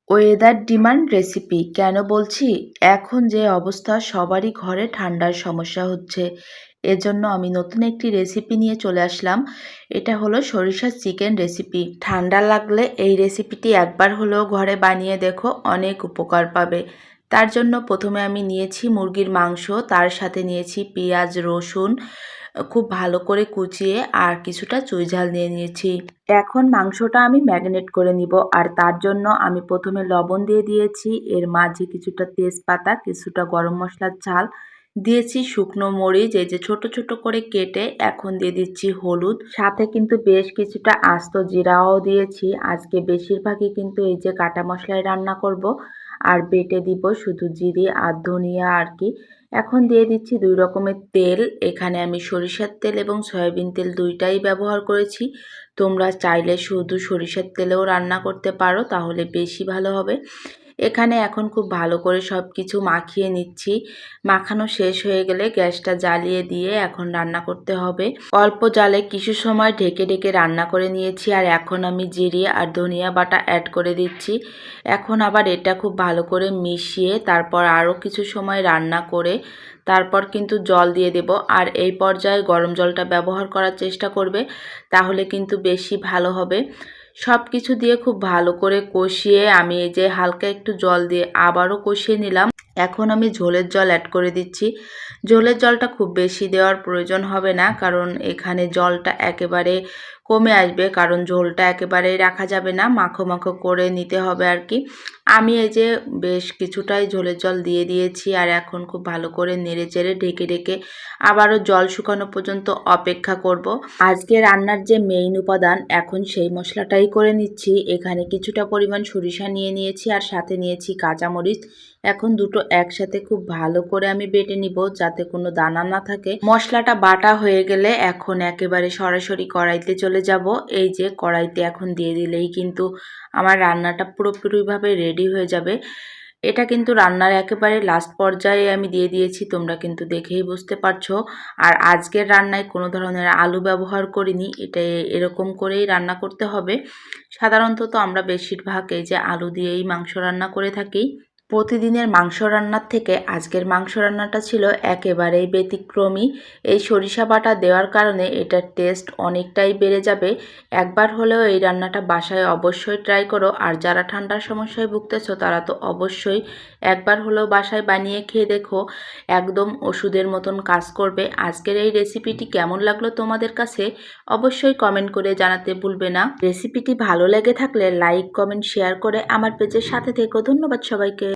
Weather demand recipe কেন বলছি? এখন যে অবস্থা সবারই ঘরে ঠান্ডার সমস্যা হচ্ছে। এজন্য আমি নতুন একটি রেসিপি নিয়ে চলে আসলাম। এটা হলো সরিষার চিকেন রেসিপি। ঠান্ডা লাগলে এই রেসিপিটি একবার হলেও ঘরে বানিয়ে দেখো, অনেক উপকার পাবে। তার জন্য প্রথমে আমি নিয়েছি মুরগির মাংস, তার সাথে নিয়েছি পেঁয়াজ, রসুন খুব ভালো করে কুচিয়ে আর কিছুটা চুইঝাল নিয়ে নিয়েছি। এখন মাংসটা আমি ম্যারিনেট করে নিব, আর তার জন্য আমি প্রথমে লবণ দিয়ে দিয়েছি, এর মাঝে কিছুটা তেজপাতা, কিছুটা গরম মশলার ঝাল দিয়েছি, শুকনো মরিচ এই যে ছোট ছোট করে কেটে, এখন দিয়ে দিচ্ছি হলুদ, সাথে কিন্তু বেশ কিছুটা আস্ত জিরাও দিয়েছি। আজকে বেশিরভাগই কিন্তু এই যে কাটা মশলায় রান্না করব, আর বেটে দিব শুধু জিরে আর ধনিয়া আর কি। এখন দিয়ে দিচ্ছি 2 রকমের তেল। এখানে আমি সরিষার তেল এবং সয়াবিন তেল দুইটাই ব্যবহার করেছি। তোমরা চাইলে শুধু সরিষার তেলেও রান্না করতে পারো, তাহলে বেশি ভালো হবে। এখানে এখন খুব ভালো করে সব কিছু মাখিয়ে নিচ্ছি। মাখানো শেষ হয়ে গেলে গ্যাসটা জ্বালিয়ে দিয়ে এখন রান্না করতে হবে। অল্প জালে কিছু সময় ঢেকে ঢেকে রান্না করে নিয়েছি, আর এখন আমি জিরে আর ধনিয়া বাটা অ্যাড করে দিচ্ছি। এখন আবার এটা খুব ভালো করে মিশিয়ে তারপর আরও কিছু সময় রান্না করে তারপর কিন্তু জল দিয়ে দেব। আর এই পর্যায়ে গরম জলটা ব্যবহার করার চেষ্টা করবে, তাহলে কিন্তু বেশি ভালো হবে। সব কিছু দিয়ে খুব ভালো করে কষিয়ে আমি এই যে হালকা একটু জল দিয়ে আবারও কষিয়ে নিলাম। এখন আমি ঝোলের জল অ্যাড করে দিচ্ছি। ঝোলের জলটা খুব বেশি দেওয়ার প্রয়োজন হবে না, কারণ এখানে জলটা একেবারে কমে আসবে, কারণ ঝোলটা একেবারেই রাখা যাবে না, মাখো মাখো করে নিতে হবে আর কি। আমি এই যে বেশ কিছুটাই ঝোলের জল দিয়ে দিয়েছি, আর এখন খুব ভালো করে নেড়ে চেড়ে ঢেকে ঢেকে আবারও জল শুকানো পর্যন্ত অপেক্ষা করব। আজকে রান্নার যে মেইন উপাদান, এখন সেই মশলাটাই করে নিচ্ছি। এখানে কিছুটা পরিমাণ সরিষা নিয়ে নিয়েছি, আর সাথে নিয়েছি কাঁচামরিচ। এখন দুটো একসাথে খুব ভালো করে আমি বেটে নিব, যাতে কোনো দানা না থাকে। মশলাটা বাটা হয়ে গেলে এখন একেবারে সরাসরি কড়াইতে চলে যাব। এই যে কড়াইতে এখন দিয়ে দিলেই কিন্তু আমার রান্নাটা পুরোপুরিভাবে রেডি হয়ে যাবে। এটা কিন্তু রান্নার একেবারে লাস্ট পর্যায়ে আমি দিয়ে দিয়েছি, তোমরা কিন্তু দেখেই বুঝতে পারছো। আর আজকের রান্নায় কোনো ধরনের আলু ব্যবহার করিনি, এটা এরকম করেই রান্না করতে হবে। সাধারণত তো আমরা বেশিরভাগ এই যে আলু দিয়েই মাংস রান্না করে থাকি। প্রতিদিনের মাংস রান্নার থেকে আজকের মাংস রান্নাটা ছিল একেবারেই ব্যতিক্রমী। এই সরিষা বাটা দেওয়ার কারণে এটার টেস্ট অনেকটাই বেড়ে যাবে। একবার হলেও এই রান্নাটা বাসায় অবশ্যই ট্রাই করো, আর যারা ঠান্ডার সমস্যায় ভুগতেছো তারা তো অবশ্যই একবার হলেও বাসায় বানিয়ে খেয়ে দেখো, একদম ওষুধের মতন কাজ করবে। আজকের এই রেসিপিটি কেমন লাগলো তোমাদের কাছে অবশ্যই কমেন্ট করে জানাতে ভুলবে না। রেসিপিটি ভালো লেগে থাকলে লাইক, কমেন্ট, শেয়ার করে আমার পেজের সাথে থেকো। ধন্যবাদ সবাইকে।